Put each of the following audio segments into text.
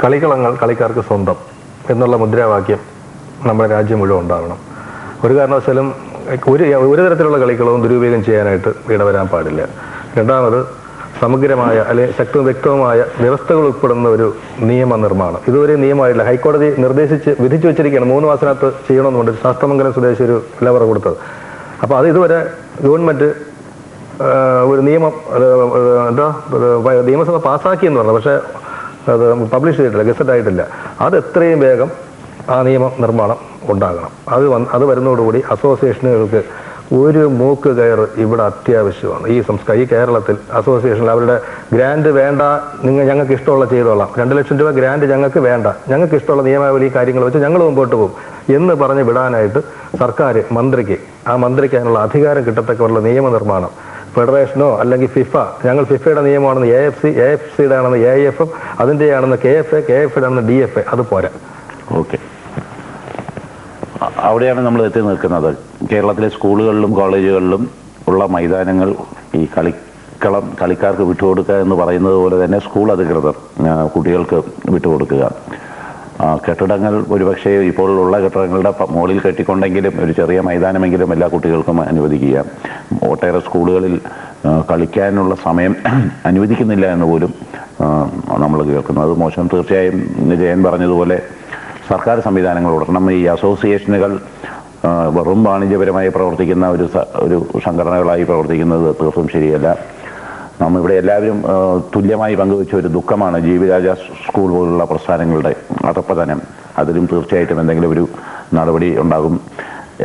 കളിക്കളങ്ങൾ കളിക്കാർക്ക് സ്വന്തം എന്നുള്ള മുദ്രാവാക്യം നമ്മുടെ രാജ്യം മുഴുവൻ ഉണ്ടാകണം. ഒരു കാരണവശാലും ഒരു തരത്തിലുള്ള കളിക്കളവും ദുരുപയോഗം ചെയ്യാനായിട്ട് ഇടവരാൻ പാടില്ല. രണ്ടാമത്, സമഗ്രമായ അല്ലെങ്കിൽ വ്യക്തമായ വ്യവസ്ഥകൾ ഉൾപ്പെടുന്ന ഒരു നിയമനിർമ്മാണം ഇതുവരെ നിയമമായില്ല. ഹൈക്കോടതി വിധിച്ചു വെച്ചിരിക്കുകയാണ് 3 മാസത്തിനകത്ത് ചെയ്യണമെന്നുണ്ട്. ശാസ്തമംഗലം സ്വദേശി ഒരു ലെവർ കൊടുത്തത്. അപ്പോൾ അത് ഇതുവരെ ഗവൺമെന്റ് ഒരു നിയമസഭ പാസ്സാക്കിയെന്ന് പറഞ്ഞു, പക്ഷേ അത് പബ്ലിഷ് ചെയ്തിട്ടില്ല, ഗസറ്റ് ആയിട്ടില്ല. അത് എത്രയും വേഗം ആ നിയമ നിർമ്മാണം ഉണ്ടാകണം. അത് വരുന്നതോടുകൂടി അസോസിയേഷനുകൾക്ക് ഒരു മൂക്ക് കയറ് ഇവിടെ അത്യാവശ്യമാണ്. ഈ കേരളത്തിൽ അസോസിയേഷനിൽ അവരുടെ ഗ്രാൻഡ് വേണ്ട, ഞങ്ങൾക്ക് ഇഷ്ടമുള്ള ചെയ്തോളാം, 2 ലക്ഷം രൂപ ഗ്രാൻഡ് ഞങ്ങൾക്ക് വേണ്ട, ഞങ്ങൾക്ക് ഇഷ്ടമുള്ള നിയമാവലി കാര്യങ്ങൾ വെച്ച് ഞങ്ങൾ മുമ്പോട്ട് പോകും എന്ന് പറഞ്ഞ് വിടാനായിട്ട് സർക്കാർ മന്ത്രിക്ക് അതിനുള്ള അധികാരം കിട്ടത്തക്കുള്ള നിയമനിർമ്മാണം ഫെഡറേഷനോ അല്ലെങ്കിൽ ഫിഫ, ഞങ്ങൾ ഫിഫയുടെ നിയമമാണെന്ന് AFCയുടെ ആണെന്ന് AIF, അതിൻ്റെ ആണെന്ന് KFയുടെ ആണെന്ന് DFA, അത് പോരാ. ഓക്കെ, അവിടെയാണ് നമ്മൾ എത്തി നിൽക്കുന്നത്. കേരളത്തിലെ സ്കൂളുകളിലും കോളേജുകളിലും ഉള്ള മൈതാനങ്ങൾ ഈ കളിക്കാർക്ക് വിട്ടുകൊടുക്കുക എന്ന് പറയുന്നത് പോലെ തന്നെ സ്കൂൾ അധികൃതർ കുട്ടികൾക്ക് വിട്ടുകൊടുക്കുക. കെട്ടിടങ്ങൾ ഒരുപക്ഷെ ഇപ്പോൾ ഉള്ള കെട്ടിടങ്ങളുടെ മുകളിൽ കെട്ടിക്കൊണ്ടെങ്കിലും ഒരു ചെറിയ മൈതാനമെങ്കിലും എല്ലാ കുട്ടികൾക്കും അനുവദിക്കുക. ഒട്ടേറെ സ്കൂളുകളിൽ കളിക്കാനുള്ള സമയം അനുവദിക്കുന്നില്ല എന്ന് പോലും നമ്മൾ കേൾക്കുന്നു. അത് മോശം. തീർച്ചയായും ജയൻ പറഞ്ഞതുപോലെ സർക്കാർ സംവിധാനങ്ങൾ ഉടക്കണം. ഈ അസോസിയേഷനുകൾ വെറും വാണിജ്യപരമായി പ്രവർത്തിക്കുന്ന ഒരു സംഘടനകളായി പ്രവർത്തിക്കുന്നത് തീർത്തും ശരിയല്ല. നമ്മിവിടെ എല്ലാവരും തുല്യമായി പങ്കുവെച്ച ഒരു ദുഃഖമാണ് ജീവിരാജ സ്കൂൾ പോലുള്ള പ്രസ്ഥാനങ്ങളുടെ അധപ്പതനം. അതിലും തീർച്ചയായിട്ടും എന്തെങ്കിലും ഒരു നടപടി ഉണ്ടാകും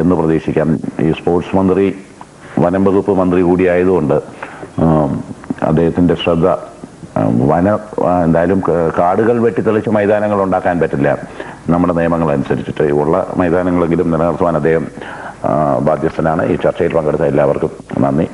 എന്ന് പ്രതീക്ഷിക്കാം. ഈ സ്പോർട്സ് മന്ത്രി വനം വകുപ്പ് മന്ത്രി കൂടിയായതുകൊണ്ട് അദ്ദേഹത്തിൻ്റെ ശ്രദ്ധ എന്തായാലും കാടുകൾ വെട്ടിത്തെളിച്ച് മൈതാനങ്ങൾ ഉണ്ടാക്കാൻ പറ്റില്ല നമ്മുടെ നിയമങ്ങൾ അനുസരിച്ചിട്ട്. ഉള്ള മൈതാനങ്ങളെങ്കിലും നിലനിർത്തുവാൻ അദ്ദേഹം ബാധ്യസ്ഥനാണ്. ഈ ചർച്ചയിൽ പങ്കെടുത്ത എല്ലാവർക്കും നന്ദി.